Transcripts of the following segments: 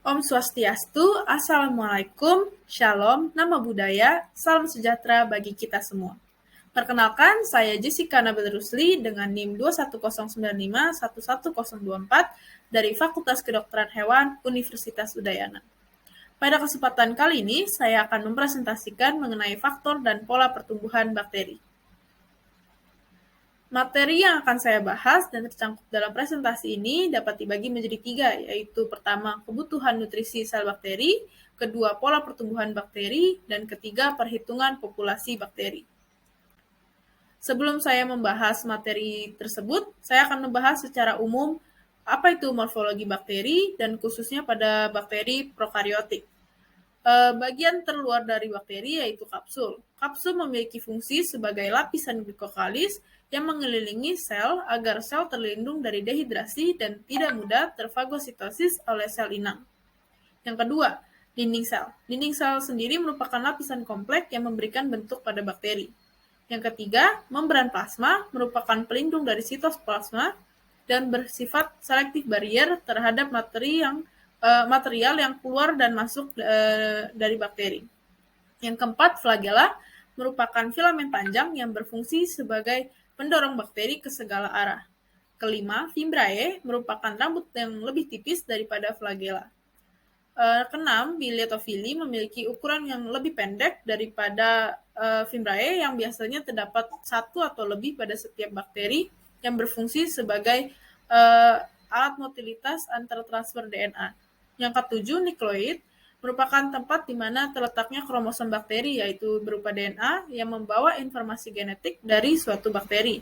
Om Swastiastu, Assalamualaikum, Shalom, Namo Buddhaya, Salam sejahtera bagi kita semua. Perkenalkan, saya Jessica Nabil Rusli dengan NIM 21095-11024 dari Fakultas Kedokteran Hewan Universitas Udayana. Pada kesempatan kali ini, saya akan mempresentasikan mengenai faktor dan pola pertumbuhan bakteri. Materi yang akan saya bahas dan tercangkup dalam presentasi ini dapat dibagi menjadi 3, yaitu pertama, kebutuhan nutrisi sel bakteri, kedua, pola pertumbuhan bakteri, dan ketiga, perhitungan populasi bakteri. Sebelum saya membahas materi tersebut, saya akan membahas secara umum apa itu morfologi bakteri dan khususnya pada bakteri prokariotik. Bagian terluar dari bakteri yaitu kapsul. Kapsul memiliki fungsi sebagai lapisan glikokalis yang mengelilingi sel agar sel terlindung dari dehidrasi dan tidak mudah terfagositosis oleh sel inang. Yang kedua, dinding sel. Dinding sel sendiri merupakan lapisan kompleks yang memberikan bentuk pada bakteri. Yang ketiga, membran plasma merupakan pelindung dari sitoplasma dan bersifat selektif barrier terhadap material yang keluar dan masuk dari bakteri. Yang keempat, flagella merupakan filamen panjang yang berfungsi sebagai pendorong bakteri ke segala arah. Kelima, fimbriae merupakan rambut yang lebih tipis daripada flagella. Keenam, bilietofili memiliki ukuran yang lebih pendek daripada fimbriae yang biasanya terdapat satu atau lebih pada setiap bakteri yang berfungsi sebagai alat motilitas antar transfer DNA. Yang ketujuh, nukleoid merupakan tempat di mana terletaknya kromosom bakteri, yaitu berupa DNA yang membawa informasi genetik dari suatu bakteri.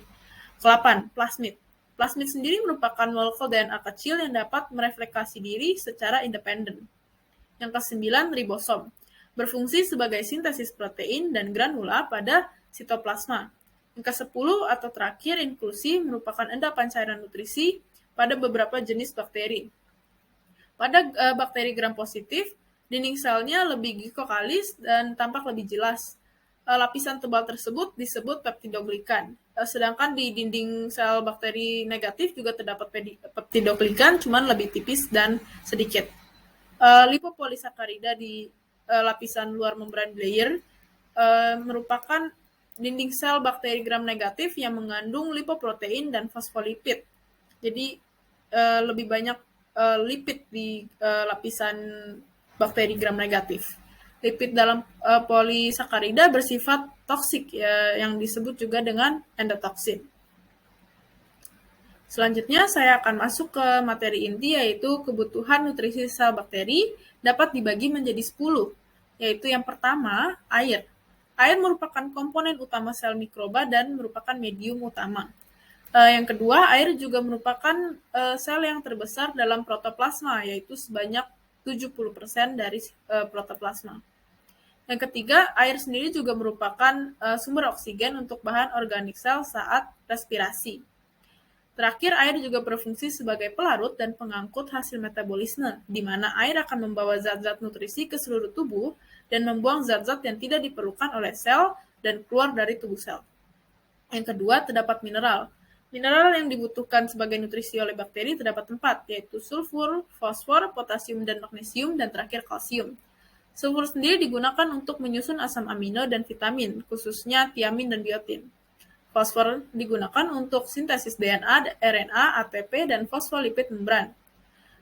Ke-8, plasmid. Plasmid sendiri merupakan molekul DNA kecil yang dapat mereplikasi diri secara independen. Yang ke-9, ribosom. Berfungsi sebagai sintesis protein dan granula pada sitoplasma. Yang ke-10 atau terakhir, inklusi merupakan endapan cairan nutrisi pada beberapa jenis bakteri. Pada bakteri gram positif, dinding selnya lebih glikokalis dan tampak lebih jelas. Lapisan tebal tersebut disebut peptidoglikan. Sedangkan di dinding sel bakteri negatif juga terdapat peptidoglikan, cuman lebih tipis dan sedikit. Lipopolisakarida di lapisan luar membran layer merupakan dinding sel bakteri gram negatif yang mengandung lipoprotein dan fosfolipid. Jadi lebih banyak lipid di lapisan bakteri gram negatif. Lipid dalam polisakarida bersifat toksik yang disebut juga dengan endotoksin. Selanjutnya saya akan masuk ke materi inti, yaitu kebutuhan nutrisi sel bakteri dapat dibagi menjadi 10, yaitu yang pertama, air. Air merupakan komponen utama sel mikroba dan merupakan medium utama. Yang kedua, air juga merupakan sel yang terbesar dalam protoplasma, yaitu sebanyak 70% dari protoplasma. Yang ketiga, air sendiri juga merupakan sumber oksigen untuk bahan organik sel saat respirasi. Terakhir, air juga berfungsi sebagai pelarut dan pengangkut hasil metabolisme, di mana air akan membawa zat-zat nutrisi ke seluruh tubuh dan membuang zat-zat yang tidak diperlukan oleh sel dan keluar dari tubuh sel. Yang kedua, terdapat mineral. Mineral yang dibutuhkan sebagai nutrisi oleh bakteri terdapat 4, yaitu sulfur, fosfor, potasium dan magnesium, dan terakhir kalsium. Sulfur sendiri digunakan untuk menyusun asam amino dan vitamin, khususnya tiamin dan biotin. Fosfor digunakan untuk sintesis DNA, RNA, ATP, dan fosfolipid membran.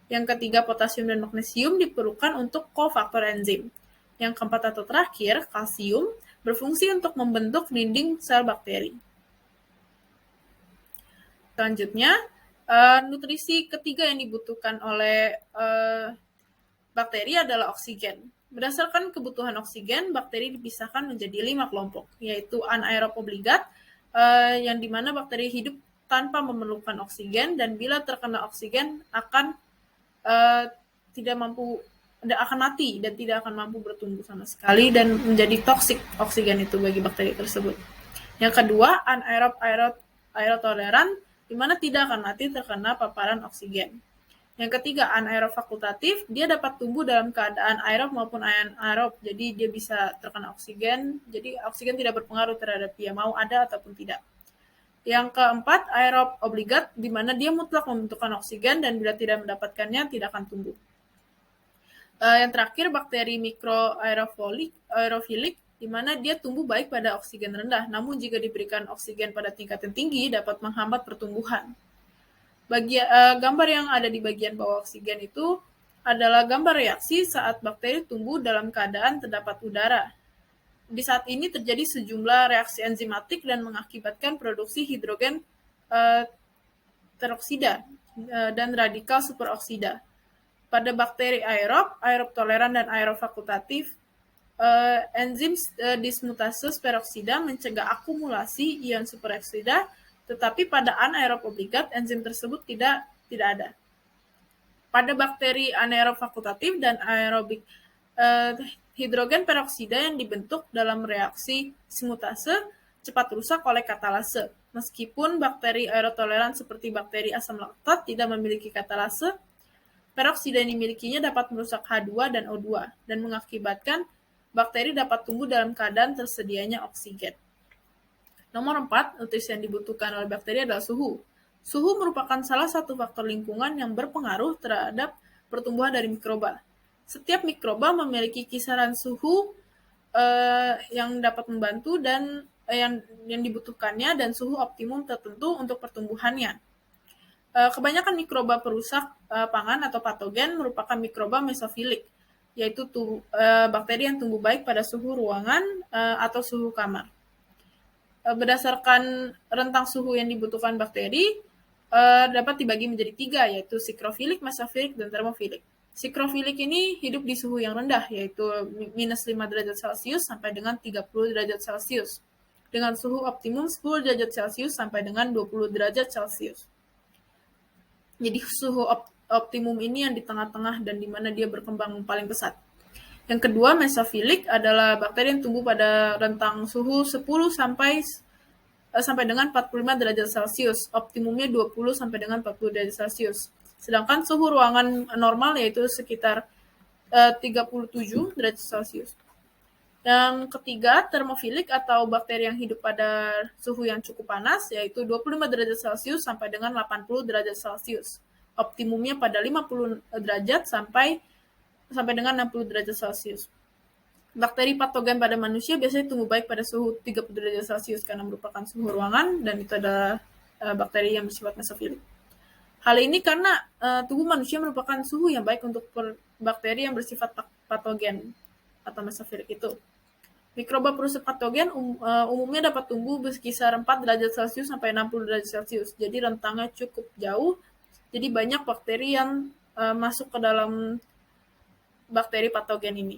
Yang ketiga, potasium dan magnesium diperlukan untuk kofaktor enzim. Yang keempat atau terakhir, kalsium, berfungsi untuk membentuk dinding sel bakteri. Selanjutnya, nutrisi ketiga yang dibutuhkan oleh bakteri adalah oksigen. Berdasarkan kebutuhan oksigen, bakteri dipisahkan menjadi 5 kelompok, yaitu anaerob obligat, yang dimana bakteri hidup tanpa memerlukan oksigen, dan bila terkena oksigen akan mati dan tidak akan mampu bertumbuh sama sekali, dan menjadi toksik oksigen itu bagi bakteri tersebut. Yang kedua, anaerob aerotoleran, di mana tidak akan mati terkena paparan oksigen. Yang ketiga, anaerob fakultatif, dia dapat tumbuh dalam keadaan aerob maupun anaerob, jadi dia bisa terkena oksigen, jadi oksigen tidak berpengaruh terhadap dia mau ada ataupun tidak. Yang keempat, aerob obligat, di mana dia mutlak membutuhkan oksigen dan bila tidak mendapatkannya tidak akan tumbuh. Yang terakhir bakteri mikroaerofilik, di mana dia tumbuh baik pada oksigen rendah, namun jika diberikan oksigen pada tingkat yang tinggi dapat menghambat pertumbuhan. Gambar yang ada di bagian bawah oksigen itu adalah gambar reaksi saat bakteri tumbuh dalam keadaan terdapat udara. Di saat ini terjadi sejumlah reaksi enzimatik dan mengakibatkan produksi hidrogen teroksida dan radikal superoksida. Pada bakteri aerob toleran dan aerob fakultatif, enzim dismutase peroksida mencegah akumulasi ion superoksida, tetapi pada anaerob obligat enzim tersebut tidak ada. Pada bakteri anaerob fakultatif dan aerobik, hidrogen peroksida yang dibentuk dalam reaksi dismutase cepat rusak oleh katalase. Meskipun bakteri aerotoleran seperti bakteri asam laktat tidak memiliki katalase, peroksida yang dimilikinya dapat merusak H2 dan O2 dan mengakibatkan bakteri dapat tumbuh dalam keadaan tersedianya oksigen. Nomor 4, nutrisi yang dibutuhkan oleh bakteri adalah suhu. Suhu merupakan salah satu faktor lingkungan yang berpengaruh terhadap pertumbuhan dari mikroba. Setiap mikroba memiliki kisaran suhu yang dapat membantu dan yang dibutuhkannya dan suhu optimum tertentu untuk pertumbuhannya. Kebanyakan mikroba perusak pangan atau patogen merupakan mikroba mesofilik, yaitu bakteri yang tumbuh baik pada suhu ruangan atau suhu kamar. Berdasarkan rentang suhu yang dibutuhkan bakteri, dapat dibagi menjadi 3, yaitu sikrofilik, mesofilik, dan termofilik. Sikrofilik ini hidup di suhu yang rendah, yaitu minus 5 derajat Celcius sampai dengan 30 derajat Celcius, dengan suhu optimum 10 derajat Celcius sampai dengan 20 derajat Celcius. Jadi suhu optimum ini yang di tengah-tengah dan di mana dia berkembang paling pesat. Yang kedua, mesofilik adalah bakteri yang tumbuh pada rentang suhu 10 sampai dengan 45 derajat Celcius, optimumnya 20 sampai dengan 40 derajat Celcius. Sedangkan suhu ruangan normal yaitu sekitar 37 derajat Celcius. Yang ketiga, termofilik atau bakteri yang hidup pada suhu yang cukup panas, yaitu 25 derajat Celcius sampai dengan 80 derajat Celcius. Optimumnya pada 50 derajat sampai dengan 60 derajat Celcius. Bakteri patogen pada manusia biasanya tumbuh baik pada suhu 30 derajat Celcius karena merupakan suhu ruangan, dan itu adalah bakteri yang bersifat mesofilik. Hal ini karena tubuh manusia merupakan suhu yang baik untuk bakteri yang bersifat patogen atau mesofilik itu. Mikroba perusak patogen umumnya dapat tumbuh berkisar 4 derajat Celcius sampai 60 derajat Celcius. Jadi rentangnya cukup jauh. Jadi banyak bakteri yang masuk ke dalam bakteri patogen ini.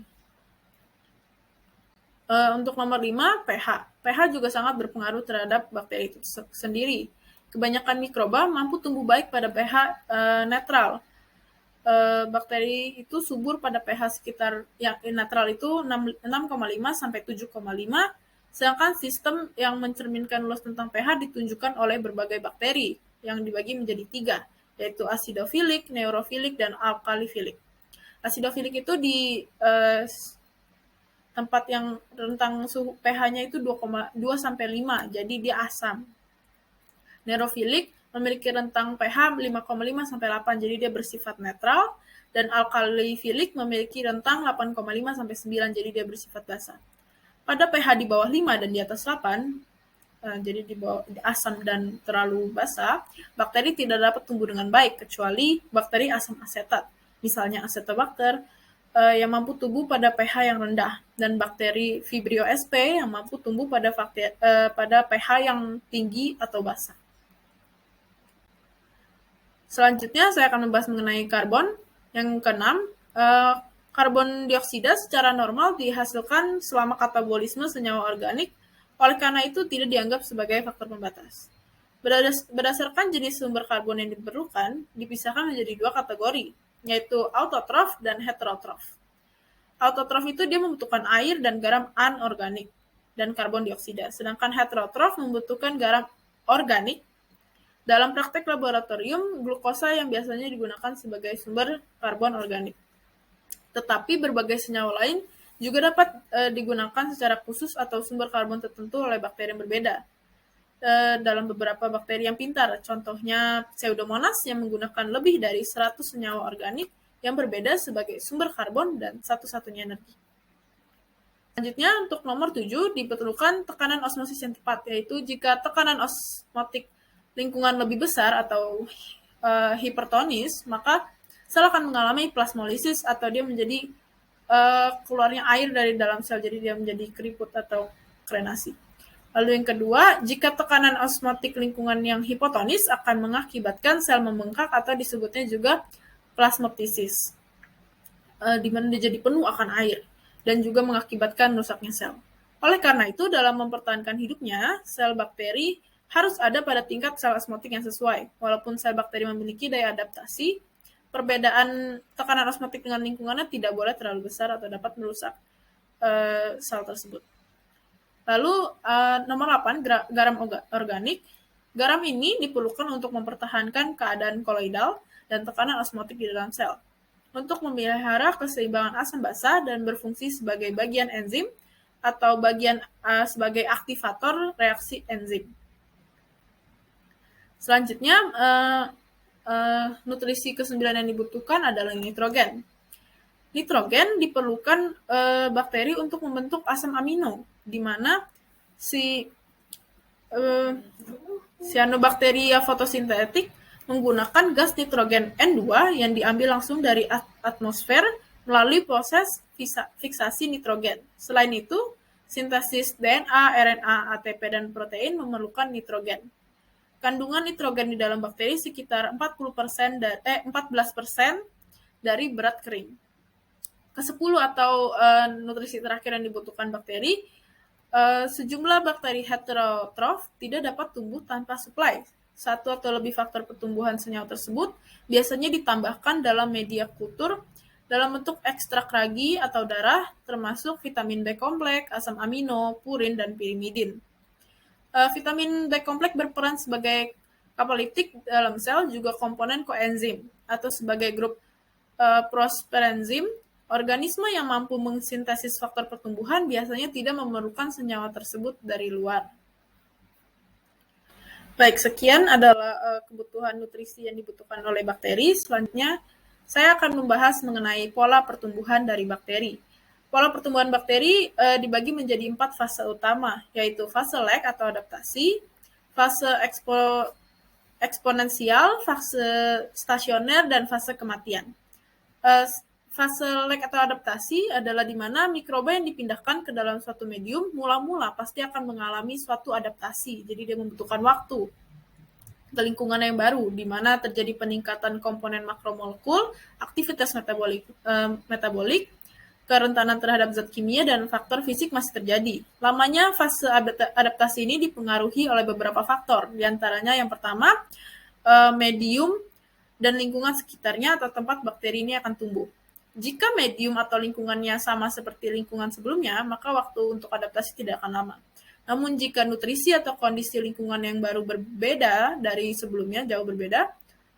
Untuk nomor 5, pH. pH juga sangat berpengaruh terhadap bakteri itu sendiri. Kebanyakan mikroba mampu tumbuh baik pada pH netral. Bakteri itu subur pada pH sekitar yang netral itu 6,5 sampai 7,5, sedangkan sistem yang mencerminkan luas tentang pH ditunjukkan oleh berbagai bakteri yang dibagi menjadi 3, yaitu acidofilik, neurofilik, dan alkalifilik. Acidofilik itu di tempat yang rentang suhu pH-nya itu 2 sampai 5, jadi dia asam. Neurofilik memiliki rentang pH 5,5 sampai 8, jadi dia bersifat netral, dan alkalifilik memiliki rentang 8,5 sampai 9, jadi dia bersifat basa. Pada pH di bawah 5 dan di atas 8, jadi di bawah asam dan terlalu basa, bakteri tidak dapat tumbuh dengan baik kecuali bakteri asam asetat, misalnya Acetobacter, yang mampu tumbuh pada pH yang rendah, dan bakteri Vibrio sp yang mampu tumbuh pada pH yang tinggi atau basa. Selanjutnya saya akan membahas mengenai karbon. Yang keenam, karbon dioksida secara normal dihasilkan selama katabolisme senyawa organik, oleh karena itu tidak dianggap sebagai faktor pembatas. Berdasarkan jenis sumber karbon yang diperlukan, dipisahkan menjadi 2 kategori, yaitu autotrof dan heterotrof. Autotrof itu dia membutuhkan air dan garam anorganik dan karbon dioksida, sedangkan heterotrof membutuhkan garam organik. Dalam praktek laboratorium, glukosa yang biasanya digunakan sebagai sumber karbon organik. Tetapi berbagai senyawa lain juga dapat digunakan secara khusus atau sumber karbon tertentu oleh bakteri yang berbeda. Dalam beberapa bakteri yang pintar, contohnya Pseudomonas yang menggunakan lebih dari 100 senyawa organik yang berbeda sebagai sumber karbon dan satu-satunya energi. Selanjutnya, untuk nomor 7 diperlukan tekanan osmosis yang tepat, yaitu jika tekanan osmotik lingkungan lebih besar atau hipertonis, maka sel akan mengalami plasmolisis atau dia menjadi keluarnya air dari dalam sel, jadi dia menjadi keriput atau krenasi. Lalu yang kedua, jika tekanan osmotik lingkungan yang hipotonis akan mengakibatkan sel membengkak atau disebutnya juga plasmoptosis, di mana dia jadi penuh akan air dan juga mengakibatkan rusaknya sel. Oleh karena itu, dalam mempertahankan hidupnya, sel bakteri harus ada pada tingkat sel osmotik yang sesuai. Walaupun sel bakteri memiliki daya adaptasi, perbedaan tekanan osmotik dengan lingkungannya tidak boleh terlalu besar atau dapat merusak sel tersebut. Lalu nomor 8, garam organik. Garam ini diperlukan untuk mempertahankan keadaan koloidal dan tekanan osmotik di dalam sel, untuk memelihara keseimbangan asam basa dan berfungsi sebagai bagian enzim atau sebagai aktivator reaksi enzim. Selanjutnya, nutrisi ke-9 yang dibutuhkan adalah nitrogen. Nitrogen diperlukan bakteri untuk membentuk asam amino, di mana cyanobacteria fotosintetik menggunakan gas nitrogen N2 yang diambil langsung dari atmosfer melalui proses fiksasi nitrogen. Selain itu, sintesis DNA, RNA, ATP, dan protein memerlukan nitrogen. Kandungan nitrogen di dalam bakteri sekitar 14% dari berat kering. Ke-10 atau nutrisi terakhir yang dibutuhkan bakteri, sejumlah bakteri heterotrof tidak dapat tumbuh tanpa suplai. Satu atau lebih faktor pertumbuhan senyawa tersebut biasanya ditambahkan dalam media kultur dalam bentuk ekstrak ragi atau darah, termasuk vitamin B kompleks, asam amino, purin, dan pirimidin. Vitamin B kompleks berperan sebagai kapaliptik dalam sel, juga komponen koenzim, atau sebagai grup prosperenzim. Organisme yang mampu mensintesis faktor pertumbuhan biasanya tidak memerlukan senyawa tersebut dari luar. Baik, sekian adalah kebutuhan nutrisi yang dibutuhkan oleh bakteri. Selanjutnya, saya akan membahas mengenai pola pertumbuhan dari bakteri. Pola pertumbuhan bakteri dibagi menjadi 4 fase utama, yaitu fase lag atau adaptasi, fase eksponensial, fase stasioner, dan fase kematian. Fase lag atau adaptasi adalah di mana mikroba yang dipindahkan ke dalam suatu medium mula-mula pasti akan mengalami suatu adaptasi. Jadi dia membutuhkan waktu ke lingkungan yang baru, di mana terjadi peningkatan komponen makromolekul, aktivitas metabolik, kerentanan terhadap zat kimia, dan faktor fisik masih terjadi. Lamanya fase adaptasi ini dipengaruhi oleh beberapa faktor, diantaranya yang pertama, medium dan lingkungan sekitarnya atau tempat bakteri ini akan tumbuh. Jika medium atau lingkungannya sama seperti lingkungan sebelumnya, maka waktu untuk adaptasi tidak akan lama. Namun jika nutrisi atau kondisi lingkungan yang baru berbeda dari sebelumnya, jauh berbeda,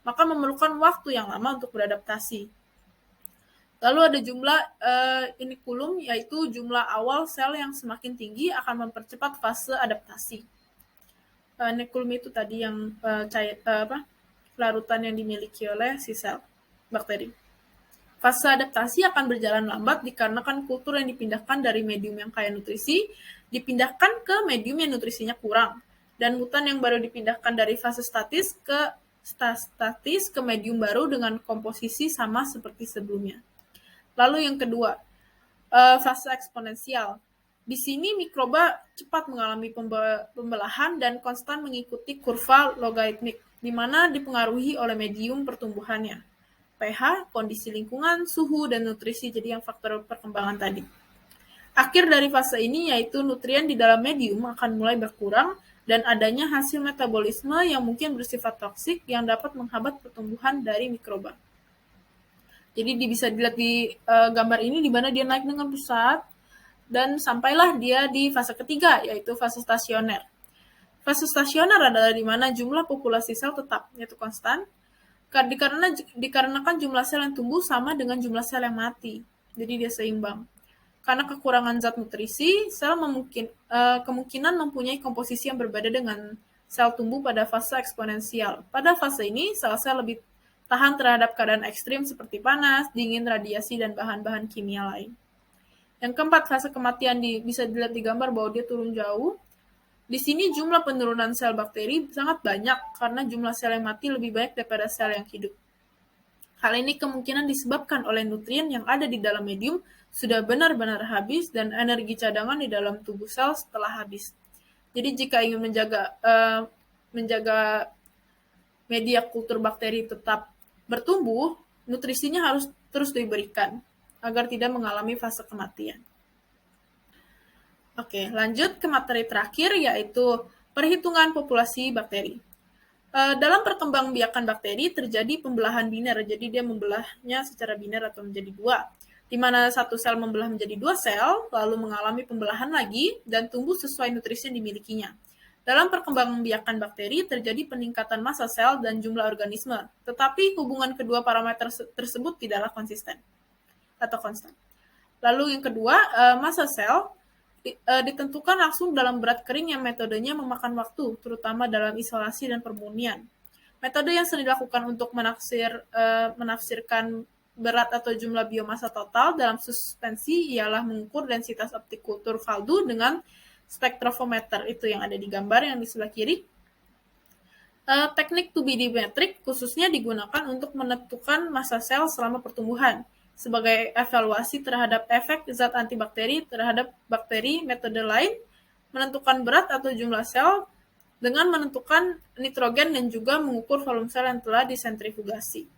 maka memerlukan waktu yang lama untuk beradaptasi. Lalu ada jumlah inokulum, yaitu jumlah awal sel yang semakin tinggi akan mempercepat fase adaptasi. Inokulum itu tadi yang larutan yang dimiliki oleh si sel bakteri. Fase adaptasi akan berjalan lambat dikarenakan kultur yang dipindahkan dari medium yang kaya nutrisi dipindahkan ke medium yang nutrisinya kurang, dan mutan yang baru dipindahkan dari fase statis ke medium baru dengan komposisi sama seperti sebelumnya. Lalu yang kedua, fase eksponensial. Di sini mikroba cepat mengalami pembelahan dan konstan mengikuti kurva logaritmik, di mana dipengaruhi oleh medium pertumbuhannya, pH, kondisi lingkungan, suhu, dan nutrisi, jadi yang faktor perkembangan tadi. Akhir dari fase ini yaitu nutrien di dalam medium akan mulai berkurang dan adanya hasil metabolisme yang mungkin bersifat toksik yang dapat menghambat pertumbuhan dari mikroba. Jadi bisa dilihat di gambar ini di mana dia naik dengan pesat dan sampailah dia di fase ketiga, yaitu fase stasioner. Fase stasioner adalah di mana jumlah populasi sel tetap, yaitu konstan, dikarenakan jumlah sel yang tumbuh sama dengan jumlah sel yang mati. Jadi dia seimbang. Karena kekurangan zat nutrisi, sel kemungkinan mempunyai komposisi yang berbeda dengan sel tumbuh pada fase eksponensial. Pada fase ini, sel-sel lebih tahan terhadap keadaan ekstrim seperti panas, dingin, radiasi, dan bahan-bahan kimia lain. Yang keempat, fase kematian bisa dilihat di gambar bahwa dia turun jauh. Di sini jumlah penurunan sel bakteri sangat banyak karena jumlah sel yang mati lebih banyak daripada sel yang hidup. Hal ini kemungkinan disebabkan oleh nutrien yang ada di dalam medium sudah benar-benar habis dan energi cadangan di dalam tubuh sel setelah habis. Jadi jika ingin menjaga media kultur bakteri tetap bertumbuh, nutrisinya harus terus diberikan agar tidak mengalami fase kematian. Oke, lanjut ke materi terakhir, yaitu perhitungan populasi bakteri. Dalam perkembangbiakan bakteri terjadi pembelahan biner, jadi dia membelahnya secara biner atau menjadi dua, di mana satu sel membelah menjadi dua sel, lalu mengalami pembelahan lagi, dan tumbuh sesuai nutrisi yang dimilikinya. Dalam perkembangbiakan bakteri terjadi peningkatan massa sel dan jumlah organisme, tetapi hubungan kedua parameter tersebut tidaklah konsisten atau konstan. Lalu yang kedua, massa sel ditentukan langsung dalam berat kering yang metodenya memakan waktu, terutama dalam isolasi dan permurnian. Metode yang sering dilakukan untuk menafsirkan berat atau jumlah biomasa total dalam suspensi ialah mengukur densitas optik kultur kaldu dengan spektrofometer, itu yang ada di gambar yang di sebelah kiri. Teknik 2BD metrik khususnya digunakan untuk menentukan massa sel selama pertumbuhan sebagai evaluasi terhadap efek zat antibakteri terhadap bakteri. Metode lain menentukan berat atau jumlah sel dengan menentukan nitrogen dan juga mengukur volume sel yang telah disentrifugasi.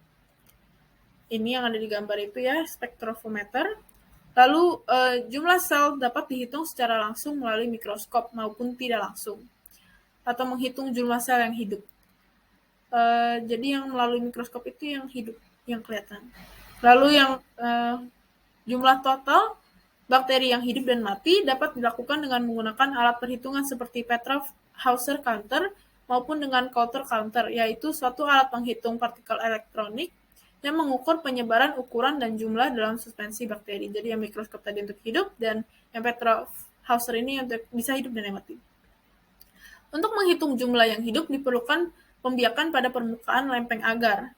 Ini yang ada di gambar itu ya, spektrofometer. Lalu jumlah sel dapat dihitung secara langsung melalui mikroskop maupun tidak langsung, atau menghitung jumlah sel yang hidup. Jadi yang melalui mikroskop itu yang hidup, yang kelihatan. Lalu yang jumlah total bakteri yang hidup dan mati dapat dilakukan dengan menggunakan alat perhitungan seperti Petrov-Hausser counter maupun dengan Coulter counter, yaitu suatu alat penghitung partikel elektronik yang mengukur penyebaran, ukuran, dan jumlah dalam suspensi bakteri. Jadi yang mikroskop tadi untuk hidup, dan yang Petrov-Hausser ini untuk bisa hidup dan mati. Untuk menghitung jumlah yang hidup diperlukan pembiakan pada permukaan lempeng agar.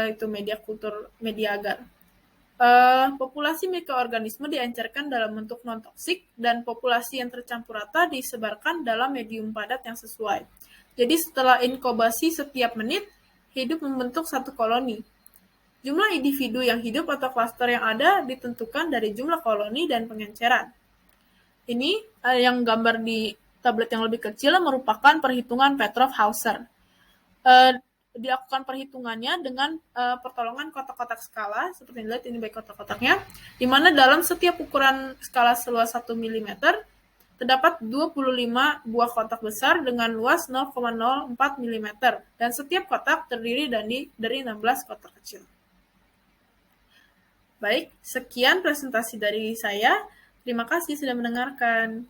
Itu media agar. Populasi mikroorganisme diencerkan dalam bentuk non-toksik dan populasi yang tercampur rata disebarkan dalam medium padat yang sesuai. Jadi setelah inkubasi setiap menit, hidup membentuk satu koloni. Jumlah individu yang hidup atau klaster yang ada ditentukan dari jumlah koloni dan pengenceran. Ini yang gambar di tablet yang lebih kecil merupakan perhitungan Petrov-Hausser. Dilakukan perhitungannya dengan pertolongan kotak-kotak skala, seperti yang dilihat ini baik kotak-kotaknya, di mana dalam setiap ukuran skala seluas 1 mm terdapat 25 buah kotak besar dengan luas 0,04 mm, dan setiap kotak terdiri dari 16 kotak kecil. Baik, sekian presentasi dari saya. Terima kasih sudah mendengarkan.